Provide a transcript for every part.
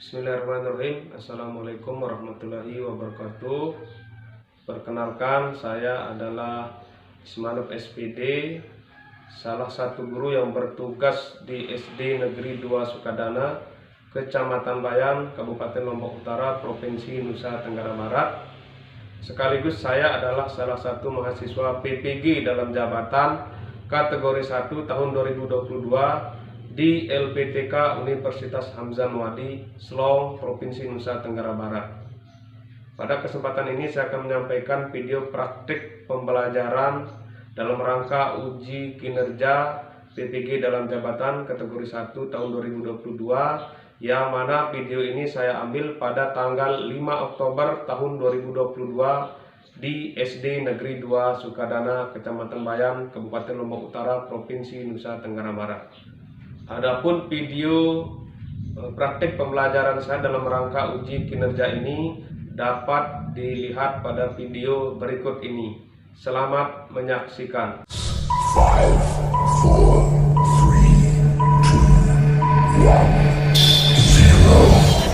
Bismillahirrahmanirrahim. Assalamualaikum warahmatullahi wabarakatuh. Perkenalkan, saya adalah Ismanov SPD, salah satu guru yang bertugas di SD Negeri 2 Sukadana, Kecamatan Bayan, Kabupaten Lombok Utara, Provinsi Nusa Tenggara Barat. Sekaligus saya adalah salah satu mahasiswa PPG dalam jabatan kategori 1 tahun 2022 di LPTK Universitas Hamzah Muadi, Slong, Provinsi Nusa Tenggara Barat. Pada kesempatan ini saya akan menyampaikan video praktik pembelajaran dalam rangka uji kinerja PPG dalam jabatan kategori 1 tahun 2022, yang mana video ini saya ambil pada tanggal 5 Oktober tahun 2022 di SD Negeri 2 Sukadana, Kecamatan Bayan, Kabupaten Lombok Utara, Provinsi Nusa Tenggara Barat. Adapun video praktik pembelajaran saya dalam rangka uji kinerja ini dapat dilihat pada video berikut ini. Selamat menyaksikan. 5, 4, 3, 2, 1.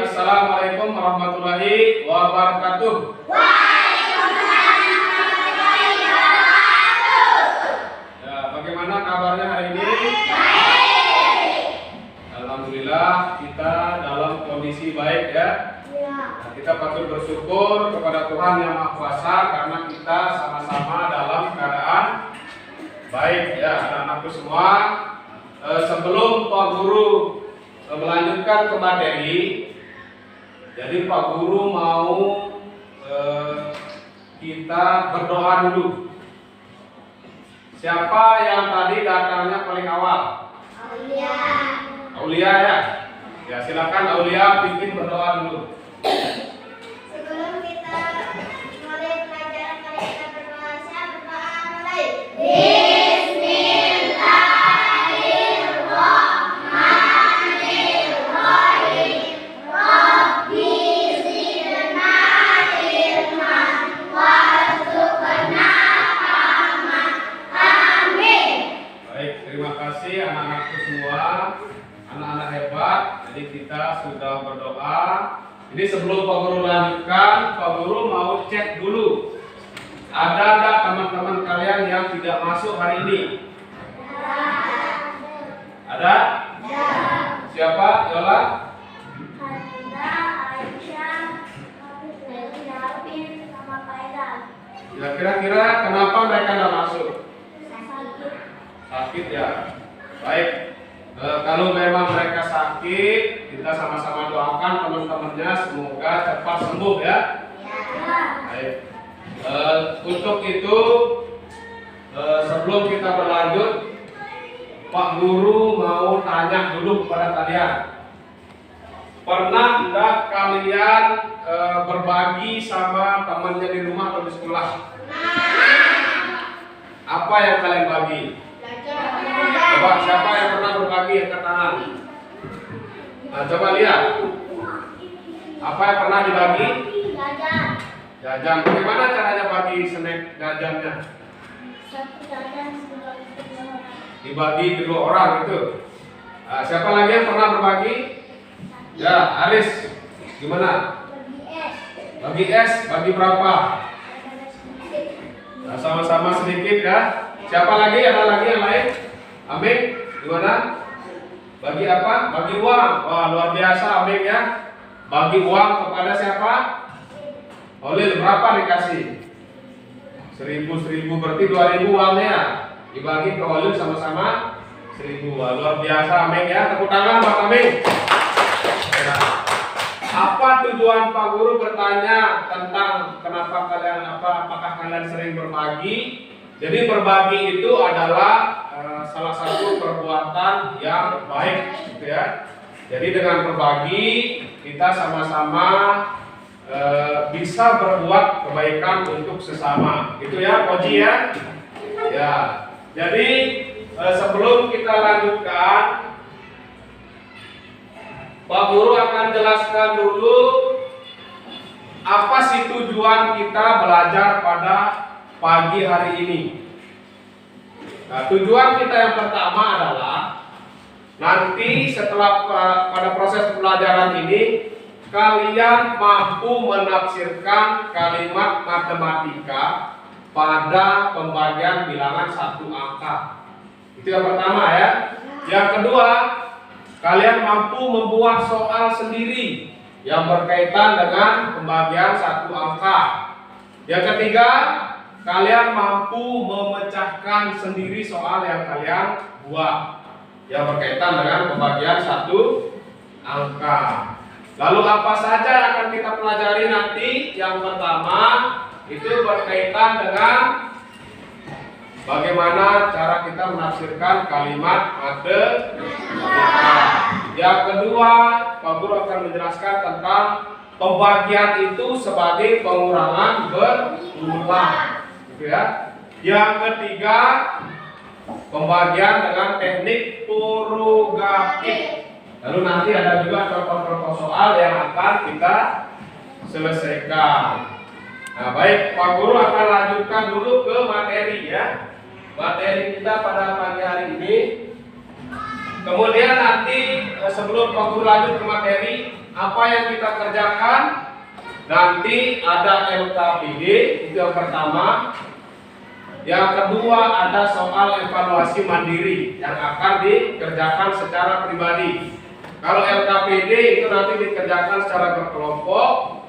Assalamualaikum warahmatullahi wabarakatuh. Ya, bagaimana kabarnya hari ini? Alhamdulillah kita dalam kondisi baik ya. Nah, kita patut bersyukur kepada Tuhan Yang Maha Kuasa karena kita sama-sama dalam keadaan baik ya, anak-anakku semua. Sebelum Pak Guru melanjutkan ke materi, jadi Pak Guru mau kita berdoa dulu. Siapa yang tadi datangnya paling awal? Aulia. Aulia ya? Ya silakan Aulia bikin berdoa dulu. Sebelum kita mulai pelajaran kali kita berdoa, saya berdoa mulai. Terima kasih anak-anakku semua, anak-anak hebat. Jadi kita sudah berdoa. Ini sebelum Pak Guru lanjutkan, Pak Guru mau cek dulu. Ada nggak teman-teman kalian yang tidak masuk hari ini? Ada? Siapa? Yola? Ya kira-kira kenapa mereka nggak masuk? Sakit ya. Baik. Kalau memang mereka sakit, kita sama-sama doakan teman-temannya semoga cepat sembuh ya. Baik. Untuk itu sebelum kita berlanjut, Pak Guru mau tanya dulu kepada kalian. Pernah enggak kalian berbagi sama temannya di rumah atau di sekolah? Apa yang kalian bagi? Coba siapa yang pernah berbagi angkat tangan? Nah, coba lihat. Apa yang pernah dibagi? Jajan. Bagaimana caranya bagi snack jajannya? Dibagi kedua orang itu. Nah, siapa lagi yang pernah berbagi? Ya, Aris. Gimana? Bagi es. Bagi berapa? Nah, sama-sama sedikit ya. Siapa lagi? Ada lagi yang lain? Amin. Gimana? Bagi apa? Bagi uang. Wah, luar biasa Amin ya. Bagi uang kepada siapa? Olil. Berapa dikasih? 1.000 berarti 2.000 uangnya. Dibagi ke Olil sama-sama 1.000. Wah, luar biasa Amin ya. Tepuk tangan buat Amin. Ya. Apa tujuan Pak Guru bertanya tentang kenapa kalian apakah kalian sering berbagi? Jadi berbagi itu adalah salah satu perbuatan yang baik, gitu ya. Jadi dengan berbagi kita sama-sama bisa berbuat kebaikan untuk sesama. Itu ya, Koji ya. Ya. Jadi sebelum kita lanjutkan, Pak Guru akan jelaskan dulu apa sih tujuan kita belajar pada pagi hari ini. Nah, tujuan kita yang pertama adalah nanti setelah pada proses pembelajaran ini kalian mampu menafsirkan kalimat matematika pada pembagian bilangan satu angka. Itu yang pertama ya. Yang kedua, kalian mampu membuat soal sendiri yang berkaitan dengan pembagian satu angka. Yang ketiga, kalian mampu memecahkan sendiri soal yang kalian buat yang berkaitan dengan pembagian satu angka. Lalu apa saja yang akan kita pelajari nanti? Yang pertama itu berkaitan dengan bagaimana cara kita menafsirkan kalimat matematika. Yang kedua, Pak Guru akan menjelaskan tentang pembagian itu sebagai pengurangan berulang. Gitu ya. Yang ketiga, pembagian dengan teknik purogatif. Lalu nanti ada juga contoh-contoh soal yang akan kita selesaikan. Nah, baik, Pak Guru akan lanjutkan dulu ke materi ya. Materi kita pada pagi hari ini. Kemudian nanti sebelum Pak Guru lanjut ke materi, apa yang kita kerjakan? Nanti ada LKPD, itu yang pertama. Yang kedua ada soal evaluasi mandiri yang akan dikerjakan secara pribadi. Kalau LKPD itu nanti dikerjakan secara berkelompok.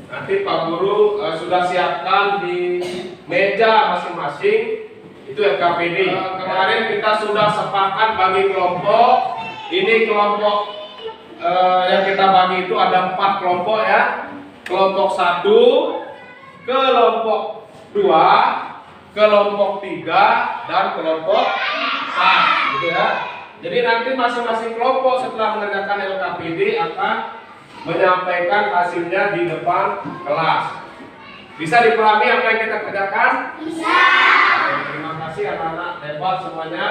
Nanti Pak Guru sudah siapkan di meja masing-masing. Itu LKPD. Kemarin kita sudah sepakat bagi kelompok. Ini kelompok yang kita bagi itu ada 4 kelompok ya. Kelompok 1, kelompok 2, kelompok 3 dan kelompok 4 gitu ya. Jadi nanti masing-masing kelompok setelah mengerjakan LKPD akan menyampaikan hasilnya di depan kelas. Bisa dipahami apa yang kita kerjakan? Bisa. Terima kasih anak-anak hebat semuanya.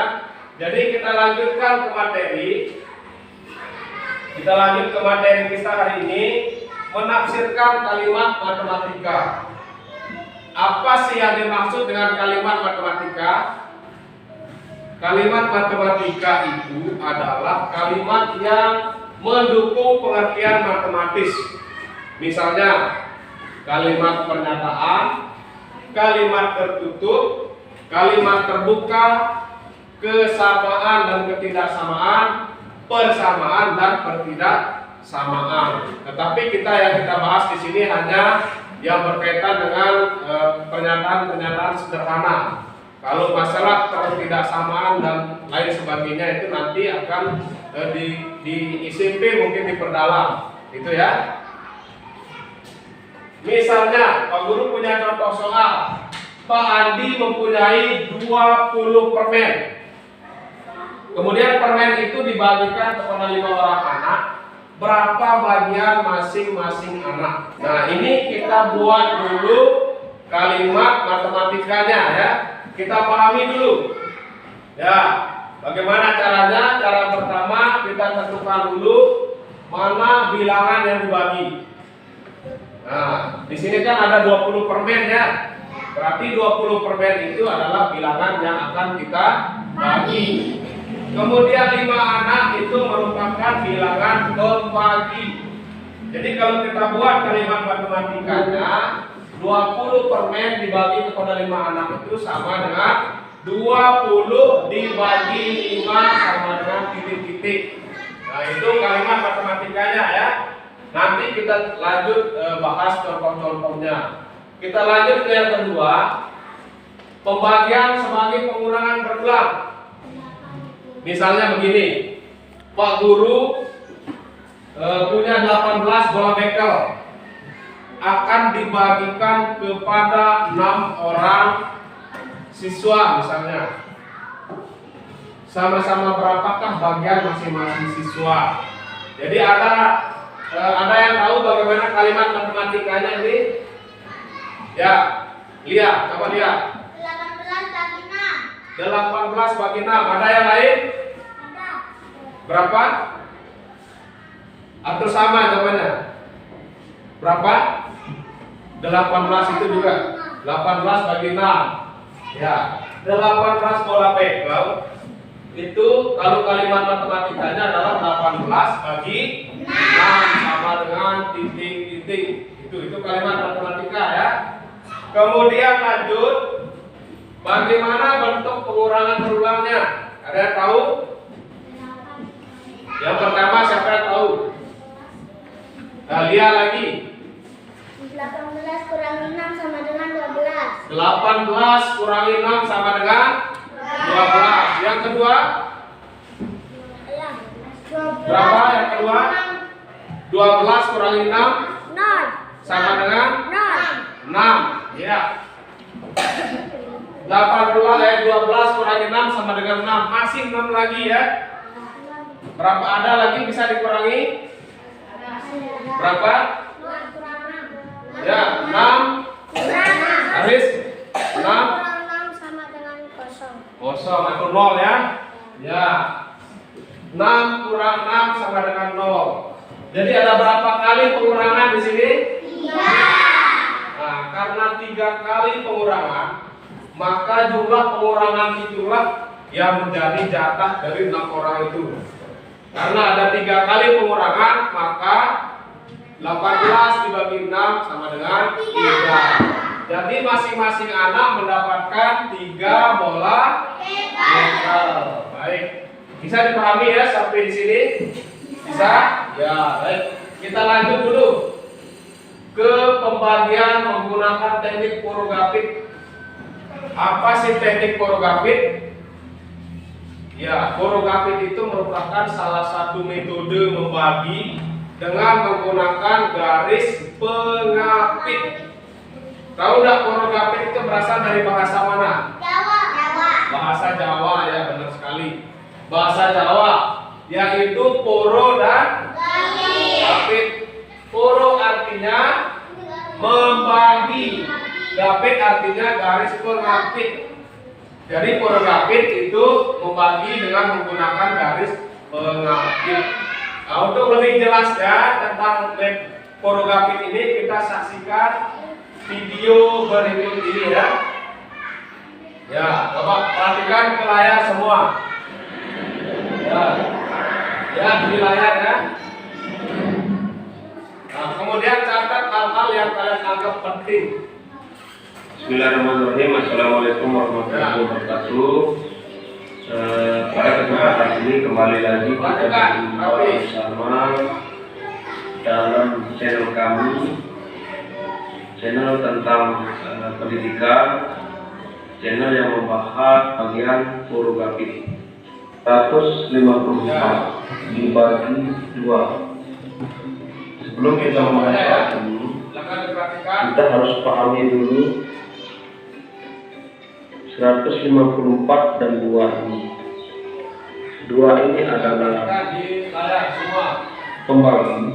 Jadi kita lanjutkan ke materi. Kita lanjut ke materi kita hari ini, menafsirkan kalimat matematika. Apa sih yang dimaksud dengan kalimat matematika? Kalimat matematika itu adalah kalimat yang mendukung pengertian matematis. Misalnya, kalimat pernyataan, kalimat tertutup, kalimat terbuka, kesamaan dan ketidaksamaan, persamaan dan pertidaksamaan. Tetapi yang kita bahas di sini hanya yang berkaitan dengan pernyataan-pernyataan sederhana. Kalau masalah ketidaksamaan dan lain sebagainya itu nanti akan di SMP mungkin diperdalam, gitu ya. Misalnya, Pak Guru punya contoh soal. Pak Andi mempunyai 20 permen. Kemudian permen itu dibagikan kepada 5 orang anak. Berapa bagian masing-masing anak? Nah, ini kita buat dulu kalimat matematikanya ya. Kita pahami dulu. Ya, bagaimana caranya? Cara pertama kita tentukan dulu mana bilangan yang dibagi. Nah, di sini kan ada 20 permen ya. Berarti 20 permen itu adalah bilangan yang akan kita bagi. Kemudian 5 anak itu merupakan bilangan pembagi. Jadi kalau kita buat kalimat matematikanya, 20 permen dibagi kepada 5 anak itu sama dengan 20 dibagi 5 sama dengan titik-titik. Nah, itu kalimat matematikanya ya. Nanti kita lanjut bahas contoh-contohnya. Kita lanjut ke yang kedua, pembagian sebagai pengurangan berulang. Misalnya begini, Pak Guru punya 18 bola bekel, akan dibagikan kepada 6 orang siswa misalnya. Sama-sama berapakah bagian masing-masing siswa? Jadi ada yang tahu bagaimana kalimat matematikanya ini? Ya, lihat, coba lihat. 18 bagi 6. 18 bagi 6. Ada yang lain? Berapa? Atau sama jawabannya? Berapa? 18 itu juga. 18 bagi 6. Ya, 18 pola pegang itu kalau kalimat matematikanya adalah 18 bagi 6 sama dengan titik-titik. Itu kalimat matematika ya. Kemudian lanjut, bagaimana bentuk pengurangan berulangnya? Ada yang tahu? Yang pertama siapa yang tahu? Lihat lagi. 18 kurangi 6 sama dengan 12. 18 kurangi 6 sama dengan 12. Yang kedua? Berapa yang kedua? 12 kurangi 6 sama dengan 6. Ya. 12 kurangi 6 sama dengan 6. Masih 6 lagi ya. Berapa ada lagi bisa dikurangi? Berapa? Ya, 6. Haris? 6 sama dengan 0. kosong atau 0 ya. Ya. 6 kurang 6 sama dengan 0. Jadi ada berapa kali pengurangan di sini? 3. Nah, karena 3 kali pengurangan, maka jumlah pengurangan itulah yang menjadi jatah dari 6 orang itu. Karena ada 3 kali pengurangan, maka 18 dibagi 6 sama dengan 3. Jadi masing-masing anak mendapatkan 3 bola meter. Baik. Bisa dipahami ya sampai di sini? Bisa? Ya, baik. Kita lanjut dulu ke pembagian menggunakan teknik porogapit. Apa sih teknik porogapit? Ya, porogapit itu merupakan salah satu metode membagi dengan menggunakan garis pengapit. Tahu nggak porogapit itu berasal dari bahasa mana? Jawa. Bahasa Jawa ya, benar sekali. Bahasa Jawa, yaitu poro dan gapit. Poro artinya membagi, gapit artinya garis pengapit. Jadi porogapit itu membagi dengan menggunakan garis pengapit. Nah, untuk lebih jelas ya tentang porogapit ini, kita saksikan video berikut ini ya. Ya, Bapak perhatikan ke layar semua. Ya, di layar ya. Nah, kemudian catat hal-hal yang kalian anggap penting. Bismillahirrahmanirrahim. Assalamualaikum warahmatullahi wabarakatuh. Pada kesempatan ini kembali lagi kita berjumpa bersama dalam channel kami, channel tentang pendidikan, channel yang membahas bagian porogapit. 154 dibagi 2. Sebelum kita membahas ini, kita harus pahami dulu 154 dan 2 ini. 2 ini adalah pembagi.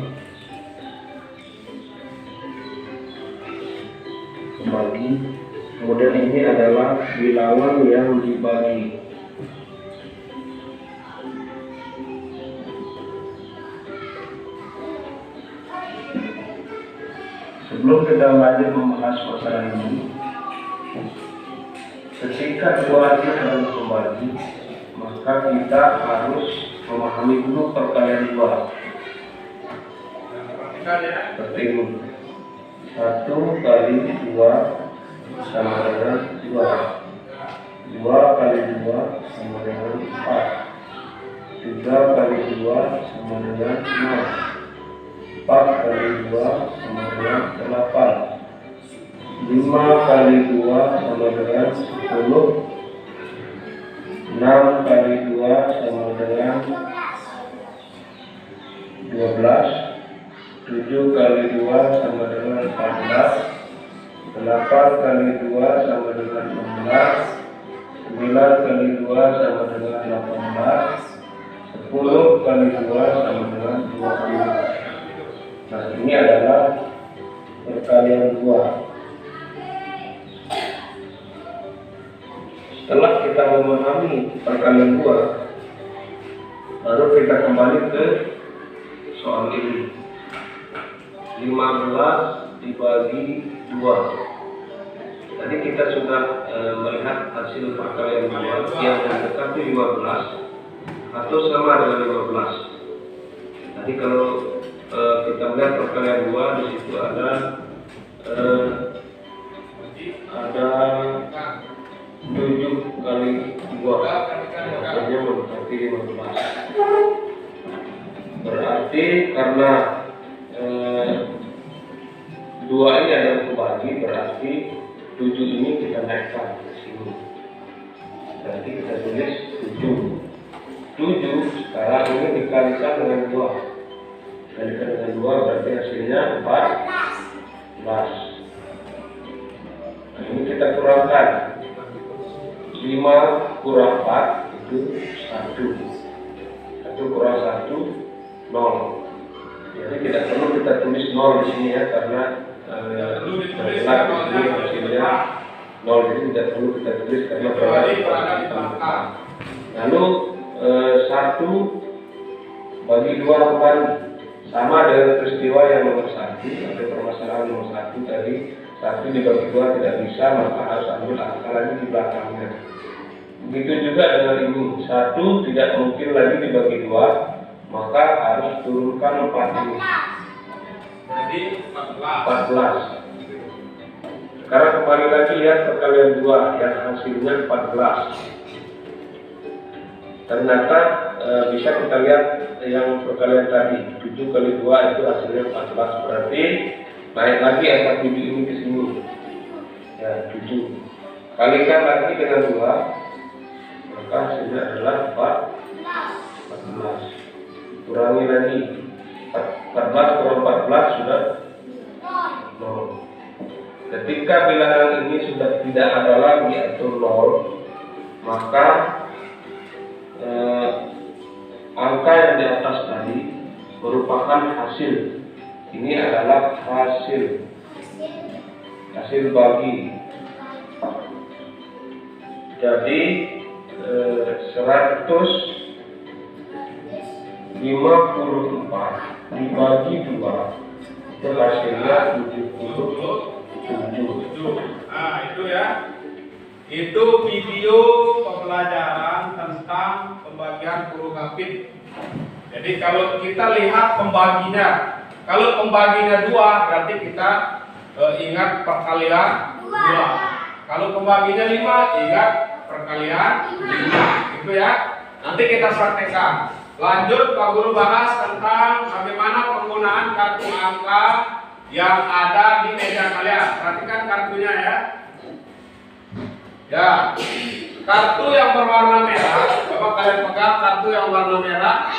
Kemudian ini adalah bilangan yang dibagi. Sebelum kita lanjut membahas masalah ini, ketika 2 ini adalah pembagi, maka kita harus memahami dulu perkalian 2. Seperti ini. 1 kali 2 sama dengan 2. 2 kali 2 sama dengan 4. 3 kali 2 sama dengan 6. 4 kali 2 sama dengan 8. 5 kali 2 sama dengan 10. 6 kali 2 sama dengan 12. 7 kali 2 sama dengan 14. 8 kali 2 sama dengan 16. 9 kali 2 sama dengan 18. 10 kali 2 sama dengan 20. Nah, ini adalah perkalian 2. Setelah kita memahami perkalian 2, baru kita kembali ke soal ini. 15 dibagi 2. Tadi kita sudah melihat hasil perkalian 2 yang mendekati 15 atau sama dengan 15. Tadi kalau kita melihat perkalian 2, di situ ada 7 kali 2, hasilnya mendekati 15. Berarti karena 2 ini ada pembagi, berarti 7 ini kita naikkan ke sini. Berarti kita tulis 7 sekarang ini dikalikan dengan 2. Dikalikan dengan 2 berarti hasilnya 14. Nah, ini kita kurangkan. 5 kurang 4 itu 1. 1 kurang 1 0. Jadi tidak perlu kita tulis 0 di sini ya, karena hasilnya 0, jadi tidak perlu kita tulis karena berada. Lalu 1 bagi 2 kembali, sama dengan peristiwa yang nomor 1 atau permasalahan nomor 1 tadi. 1 dibagi 2 tidak bisa, maka harus ambil angka lagi di belakangnya. Begitu juga dengan ini, 1 tidak mungkin lagi dibagi 2, maka harus turunkan 4 ini. Jadi 14. Sekarang kembali lagi lihat perkalian 2 yang hasilnya 14. Ternyata bisa kita lihat yang perkalian tadi 7 kali 2 itu hasilnya 14. Berarti naik lagi angka 7 ini ke sini. Ya, 7. Kalikan lagi dengan 2, maka hasilnya adalah 14. Kurangi lagi 14 kurang 14 sudah 0. Ketika bilangan ini sudah tidak ada lagi atau 0, maka angka yang di atas tadi merupakan hasil. Ini adalah hasil bagi. Jadi 154 dibagi 2 itu hasilnya 77. Nah itu ya, itu video pembelajaran tentang pembagian huruf hafid. Jadi kalau kita lihat pembaginya, kalau pembaginya 2 berarti kita ingat perkalian 2. Kalau pembaginya 5 ingat perkalian 5. Itu ya. Nanti kita praktekkan. Lanjut Pak Guru bahas tentang bagaimana penggunaan kartu angka yang ada di meja kalian. Perhatikan kartunya ya. Ya, kartu yang berwarna merah. Coba kalian pegang kartu yang warna merah.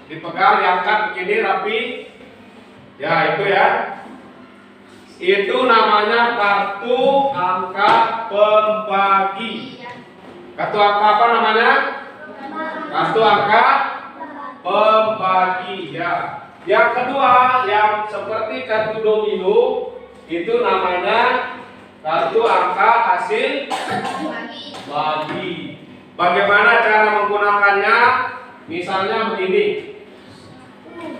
Dipegang, diangkat begini rapi. Ya, itu ya. Itu namanya kartu angka pembagi. Kartu angka apa namanya? Kartu angka pembagi ya. Yang kedua, yang seperti kartu domino, itu namanya kartu angka hasil bagi. Bagaimana cara menggunakannya? Misalnya begini.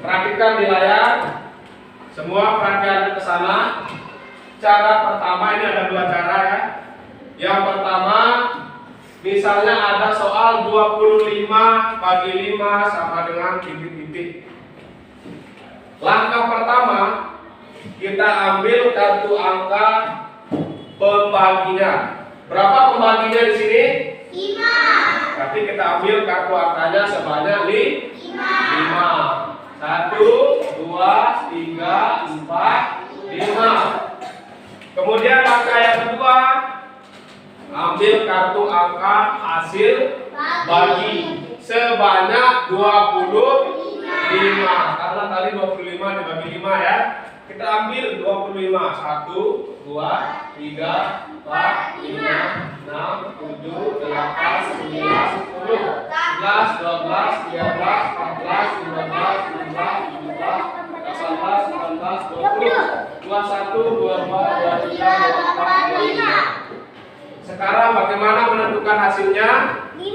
Perhatikan di layar. Semua perhatian ke sana. Cara pertama, ini ada 2 cara ya. Yang pertama, misalnya ada soal 25 bagi 5 sama dengan titik-titik. Langkah pertama, kita ambil kartu angka pembaginya. Berapa pembaginya di sini? 5. Tapi kita ambil kartu angkanya sebanyak 5. 1, 2, 3, 4, 5. Kemudian langkah yang kedua, ambil kartu angka hasil bagi sebanyak 25. Karena tadi 25 dibagi 5 ya. Kita ambil 25. 1, 2, 3, 4, 5, 6, 7, 8, 9, 10, 11, 12, 13, 14, 15, 16, 17, 18, 19, 20, 21, 22, 23, 24, 25. Sekarang bagaimana menentukan tentukan hasilnya. 5.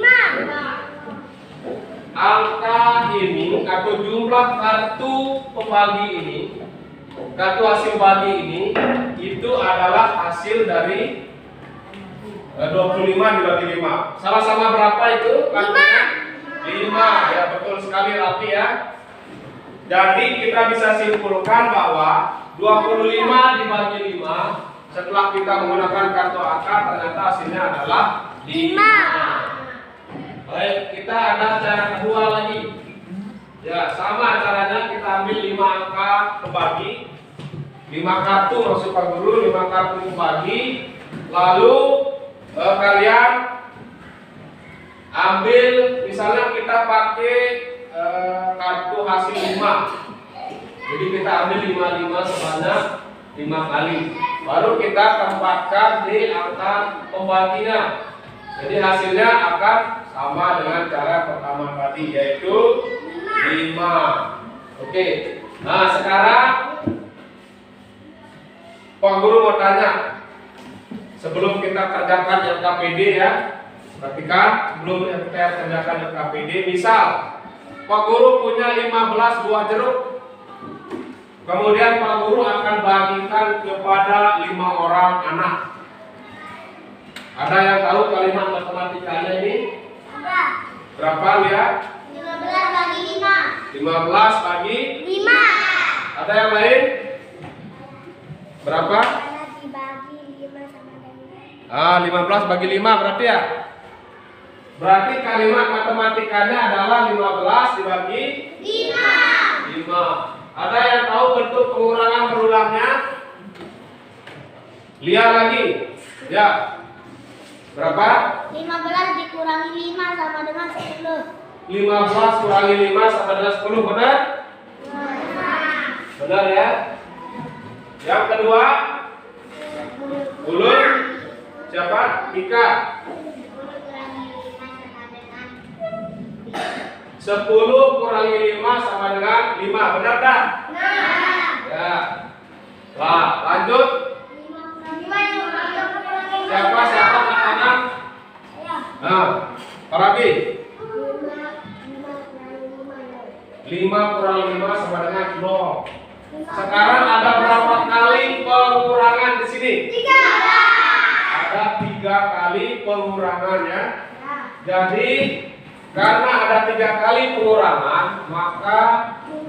Angka ini atau jumlah kartu pembagi ini, kartu hasil bagi ini, itu adalah hasil dari 25 dibagi 5. Sama-sama berapa itu? 5. Ya, betul sekali Rapi ya. Jadi kita bisa simpulkan bahwa 25 dibagi 5 setelah kita menggunakan kartu angka ternyata hasilnya adalah 5. Baik, kita ada cara kedua lagi. Ya, sama caranya kita ambil 5 angka pembagi, 5 kartu maksud Pak Guru, 5 kartu pembagi. Lalu kalian ambil, misalnya kita pakai kartu hasil 5. Jadi kita ambil 5 sebanyak 5 kali. Baru kita tempatkan di angka pembaginya. Jadi hasilnya akan sama dengan cara pertama tadi, yaitu 5. Oke. Nah, sekarang Pak Guru mau tanya. Sebelum kita kerjakan LKPD ya. Perhatikan, sebelum kita kerjakan LKPD, misal Pak Guru punya 15 buah jeruk. Kemudian Pak Guru akan bagikan kepada 5 orang anak. Ada yang tahu kalimat matematikanya ini? Berapa lihat? 15 bagi 5. 15 bagi 5. Ada yang lain? Berapa? Dibagi 5 sama dengan 15 bagi 5 berarti ya? Berarti kalimat matematikanya adalah 15 dibagi 5. Ada yang tahu bentuk pengurangan berulangnya? Lihat lagi. Ya. Berapa? 15 dikurangi 5 sama dengan 10. 15 kurangi 5 sama dengan 10, benar? Benar ya? Yang kedua, ulun siapa? Ika. 10 kurangi 5 sama dengan 5, benar tak? Ya. Nah, lanjut. Siapa angkat tangan? Nah, Pak Rabi. 5 kurangi 5 sama dengan 0. Sekarang ada berapa kali pengurangan di sini? 3. Ada 3 kali pengurangan ya. Jadi karena ada 3 kali pengurangan, maka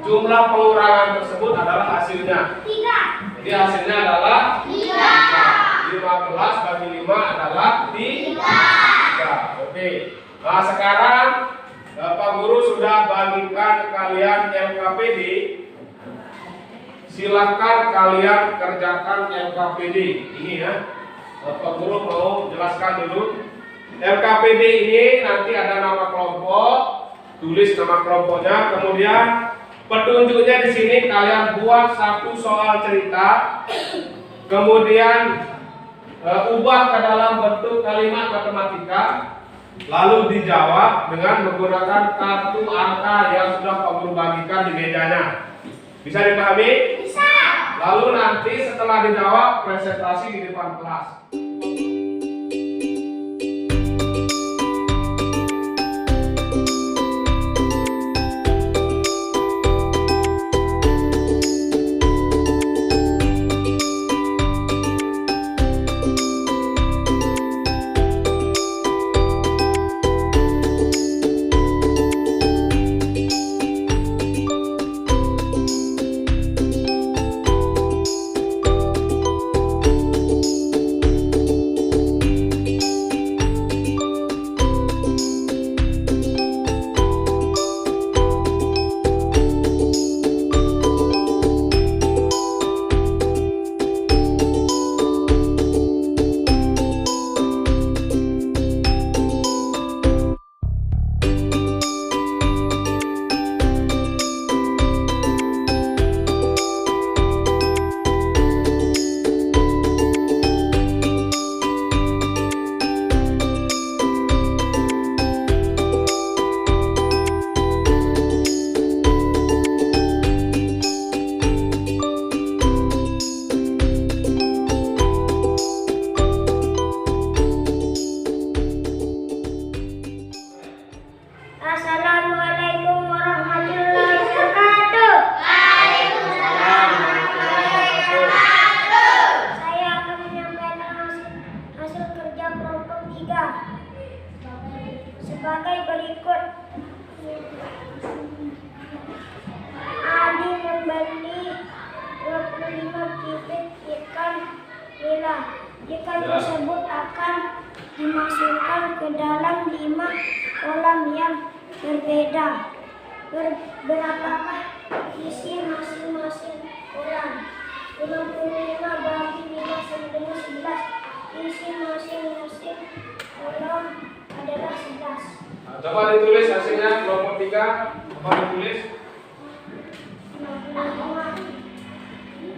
jumlah pengurangan tersebut adalah hasilnya. 3. Jadi hasilnya adalah 3. 15 bagi 5 adalah 3. Oke. Nah, sekarang Pak Guru sudah bagikan kalian LKPD. Silakan kalian kerjakan LKPD ini ya. Pak Guru mau jelaskan dulu. LKPD ini nanti ada nama kelompok, tulis nama kelompoknya, kemudian petunjuknya di sini kalian buat satu soal cerita, kemudian ubah ke dalam bentuk kalimat matematika, lalu dijawab dengan menggunakan kartu angka yang sudah Pak Guru bagikan di mejanya. Bisa dipahami? Bisa. Lalu nanti setelah dijawab presentasi di depan kelas. nilai. Jika tersebut akan dimasukkan ke dalam 5 kolam yang berbeda. Berapakah isi masing-masing kolam? 55 bagi 5 sama dengan 11. Isi masing-masing kolam adalah 11. Nah, coba ditulis hasilnya kelompok 3. Coba ditulis. 55.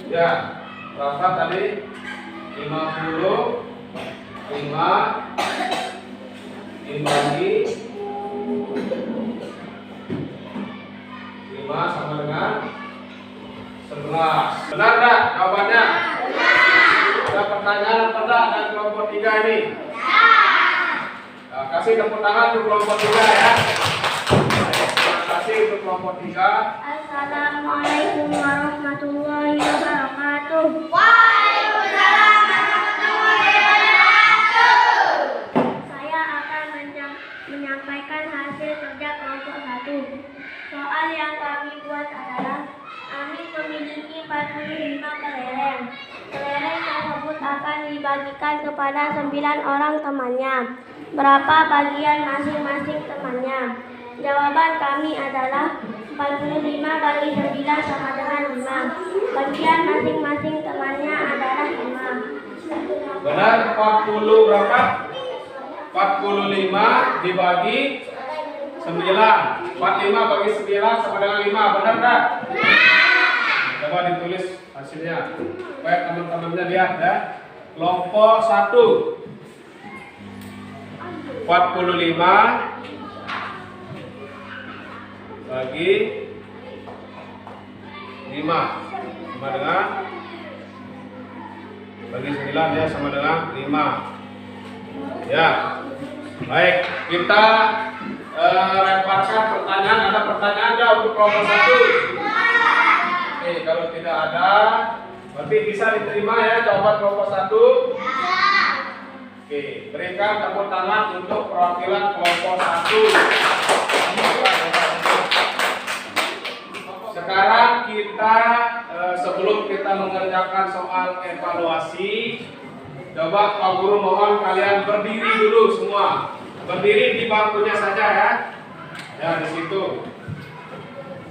Ya, berapa tadi? 50 dibagi 5 sama dengan 11. Benar enggak jawabannya? Ada pertanyaan apa enggak dengan kelompok 3 ini? Nah, kasih tepuk tangan untuk kelompok 3 ya. Terima kasih untuk kelompok 3. Assalamualaikum warahmatullahi wabarakatuh. Waalaikumsalam warahmatullahi wabarakatuh. Saya akan menyampaikan hasil kerja kelompok 1. Soal yang kami buat adalah kami memiliki 45 kelereng. Kelereng tersebut akan dibagikan kepada 9 orang temannya. Berapa bagian masing-masing temannya? Jawaban kami adalah 45 bagi 9 sama dengan 5. Bagian masing-masing temannya adalah 5. Benar, 40 berapa? 45 dibagi 9. 45 bagi 9 sama dengan 5. Benar enggak? Coba ditulis hasilnya supaya teman-temannya lihat ya. Kelompok 1 45 bagi 5 sama dengan bagi 9 ya sama dengan 5. Ya. Baik, kita lemparkan pertanyaan. Ada pertanyaan enggak untuk kelompok 1? Oke, kalau tidak ada berarti bisa diterima ya jawaban kelompok 1. Oke, berikan tepuk tangan untuk perwakilan kelompok 1. Sekarang kita sebelum kita mengerjakan soal evaluasi, coba Pak Guru mohon kalian berdiri dulu semua. Berdiri di bangkunya saja ya. Ya di situ.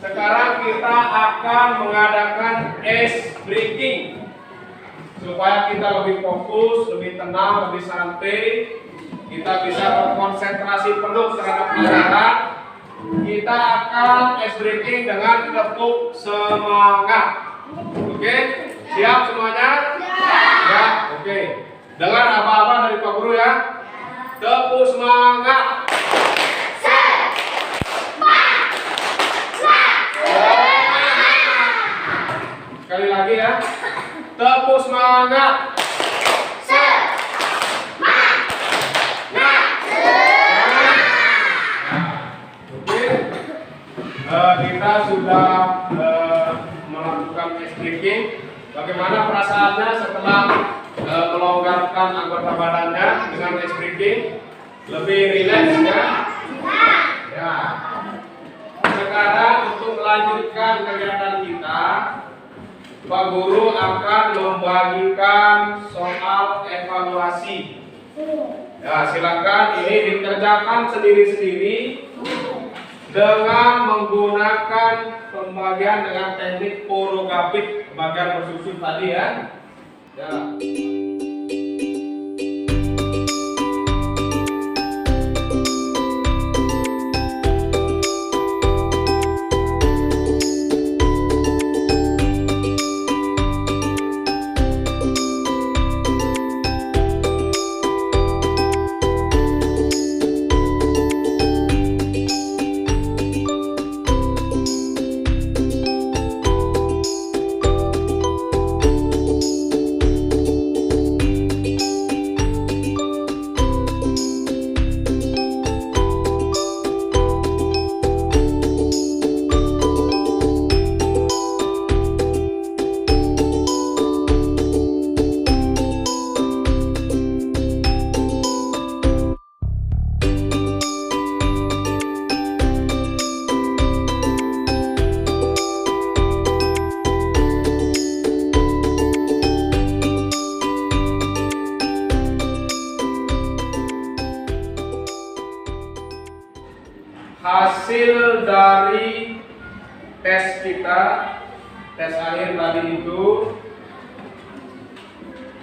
Sekarang kita akan mengadakan ice breaking supaya kita lebih fokus, lebih tenang, lebih santai. Kita bisa berkonsentrasi penuh terhadap pelajaran. Kita akan ice breaking dengan tepuk semangat. Oke, siap semuanya? Ya, oke. Dengar apa-apa dari Pak Guru ya. Tepuk semangat. Sekali lagi ya. Tepuk semangat. Kita sudah melakukan ice breaking. Bagaimana perasaannya setelah melonggarkan anggota badannya dengan ice breaking? Lebih rileks ya? Ya. Sekarang untuk melanjutkan kegiatan kita, Pak Guru akan membagikan soal evaluasi. Ya, silakan ini dikerjakan sendiri-sendiri dengan menggunakan pembagian dengan teknik porogapit, pembagian bersusun tadi ya. Ya. tes kita, tes akhir tadi itu.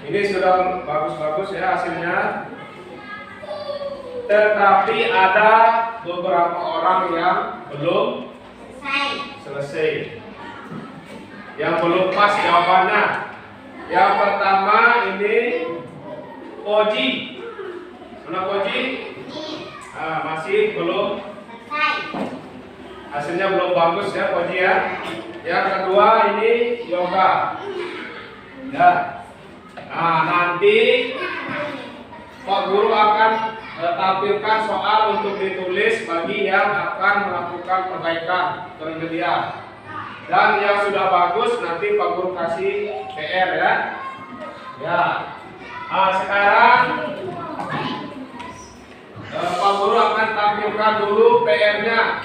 Ini sudah bagus-bagus ya hasilnya. Tetapi ada beberapa orang yang belum selesai, yang belum pas jawabannya. Yang pertama ini Koji. Mana Koji? Masih belum. Hasilnya belum bagus ya Koji ya. Yang kedua ini Yoga. Ya. Nah, nanti Pak Guru akan tampilkan soal untuk ditulis bagi yang akan melakukan perbaikan kemudian. Dan yang sudah bagus nanti Pak Guru kasih PR ya. Ya. Nah, sekarang Pak Guru akan tampilkan dulu PR-nya.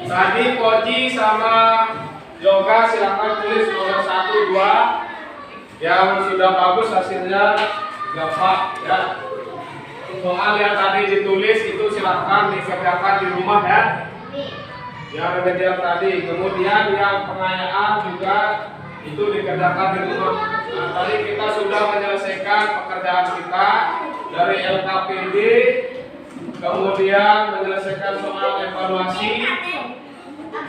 Tadi Koji sama Yoga silakan tulis nomor 1, 2. Yang sudah bagus hasilnya gampang ya. Soal yang tadi ditulis itu silakan dikerjakan di rumah ya. Yang remedial tadi. Kemudian yang pengayaan juga itu dikerjakan di rumah. Nah, tadi kita sudah menyelesaikan pekerjaan kita dari LKPD, kemudian menyelesaikan soal evaluasi.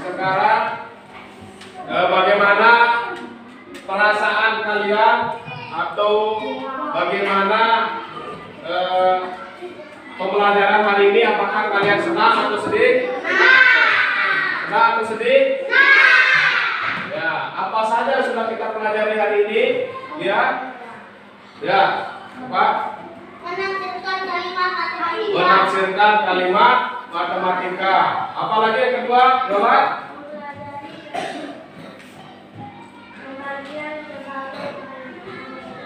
Sekarang bagaimana perasaan kalian atau bagaimana pembelajaran hari ini? Apakah kalian senang atau sedih? Senang atau sedih? Ya, apa saja sudah kita pelajari hari ini? Ya, ya, apa? Menafsirkan kalimat matematika. Apalagi yang kedua, Yola?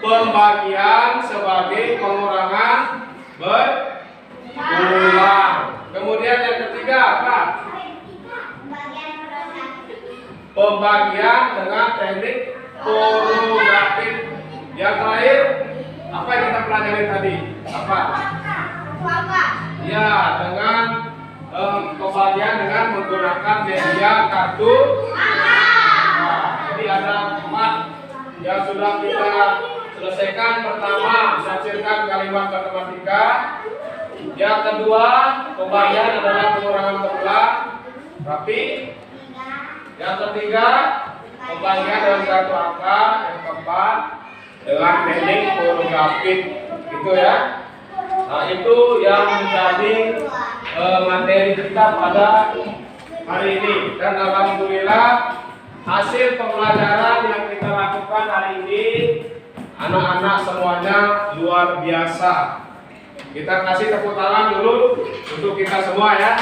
Pembagian sebagai pengurangan berulang. Kemudian yang ketiga apa? Pembagian dengan teknik korogatif. Yang terakhir apa yang kita pelajari tadi? Apa? Ya, dengan pembagian dengan menggunakan media kartu. Nah, jadi ada 4 yang sudah kita selesaikan. Pertama, menafsirkan kalimat matematika. Yang kedua, pembagian adalah pengurangan berulang rapi. Yang ketiga, pembagian dengan kartu angka. Yang keempat, dengan teknik korogatif. Itu ya. Nah, itu yang menjadi materi kita pada hari ini. Dan alhamdulillah hasil pembelajaran yang kita lakukan hari ini, anak-anak semuanya luar biasa. Kita kasih tepuk tangan dulu untuk kita semua ya.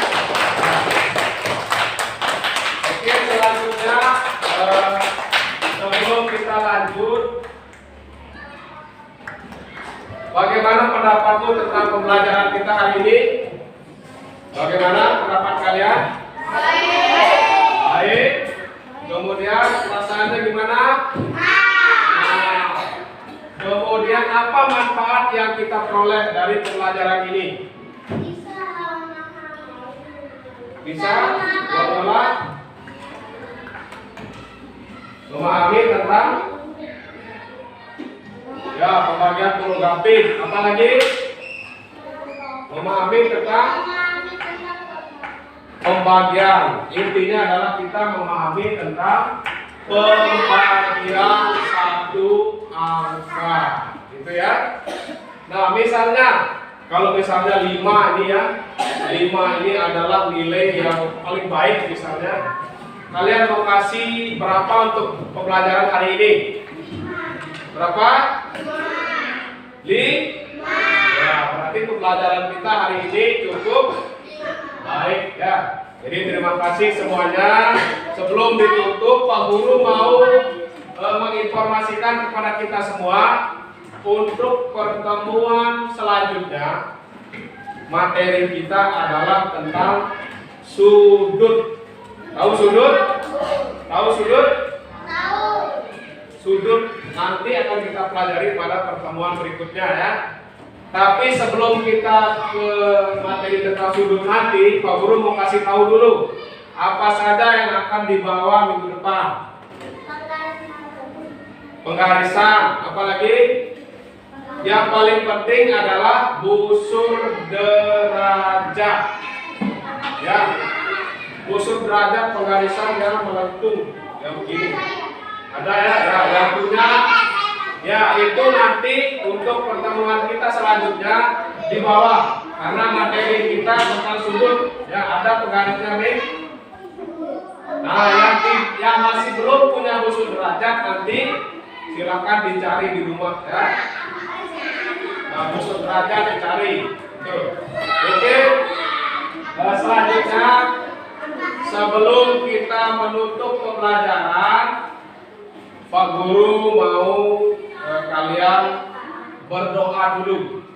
Oke, selanjutnya sebelum kita lanjut, bagaimana pendapatmu tentang pembelajaran kita hari ini? Bagaimana pendapat kalian? Baik. Kemudian perasaannya gimana? Kemudian apa manfaat yang kita peroleh dari pembelajaran ini? Bisa memahami tentang ya pembagian korogatif. Apa lagi? Memahami tentang pembagian. Intinya adalah kita memahami tentang pembagian satu angka, gitu ya. Nah, misalnya kalau misalnya 5 ini ya, 5 ini adalah nilai yang paling baik misalnya. Kalian mau kasih berapa untuk pembelajaran hari ini? Berapa? 5. Ya, berarti pembelajaran kita hari ini cukup baik ya. Jadi terima kasih semuanya. Sebelum ditutup, Pak Guru mau menginformasikan kepada kita semua untuk pertemuan selanjutnya. Materi kita adalah tentang sudut. Tahu sudut? Tahu sudut? Tahu. Sudut nanti akan kita pelajari pada pertemuan berikutnya ya. Tapi sebelum kita ke materi tentang sudut nanti, Pak Guru mau kasih tahu dulu Apa saja yang akan dibawa minggu depan? Penggarisan. Apalagi? Yang paling penting adalah busur derajat. Ya, busur derajat penggarisan yang melengkung. Ya begini. Ada ya, yang punya. Ya, itu nanti untuk pertemuan kita selanjutnya di bawah. Karena materi kita tentang sudut, ya ada penggarisnya nih. Nah, yang masih belum punya busur derajat nanti silakan dicari di rumah ya. Nah, busur derajat dicari. Tuh. Oke. Selanjutnya sebelum kita menutup pembelajaran, Pak Guru mau kalian berdoa dulu.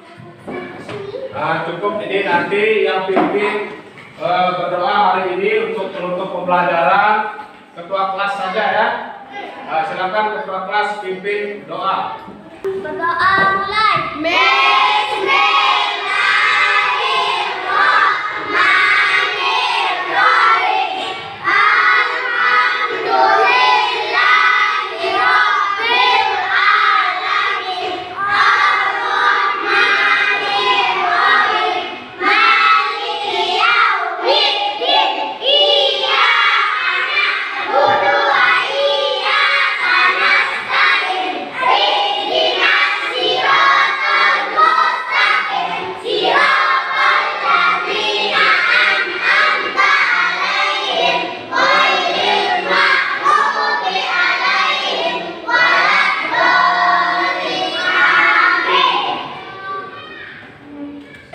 Nah, cukup ini nanti yang pimpin berdoa hari ini untuk penutup pembelajaran ketua kelas saja ya. Silakan ketua kelas pimpin doa. Berdoa mulai.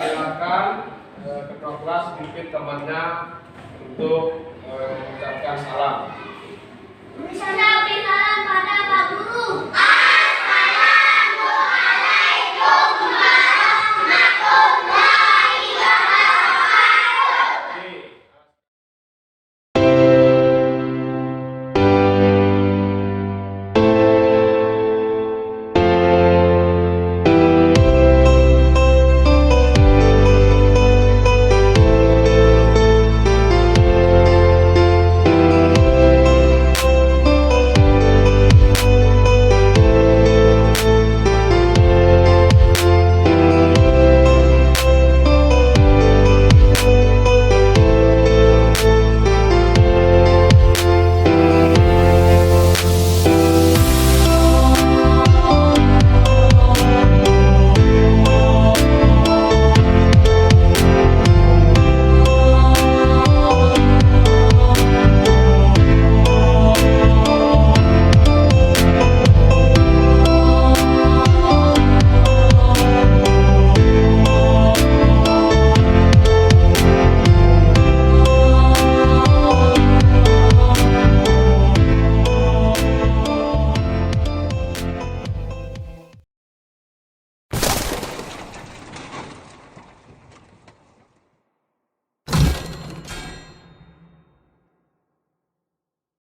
Silakan ketua kelas pimpin temannya untuk mengucapkan salam. Saya beri salam pada Pak Guru.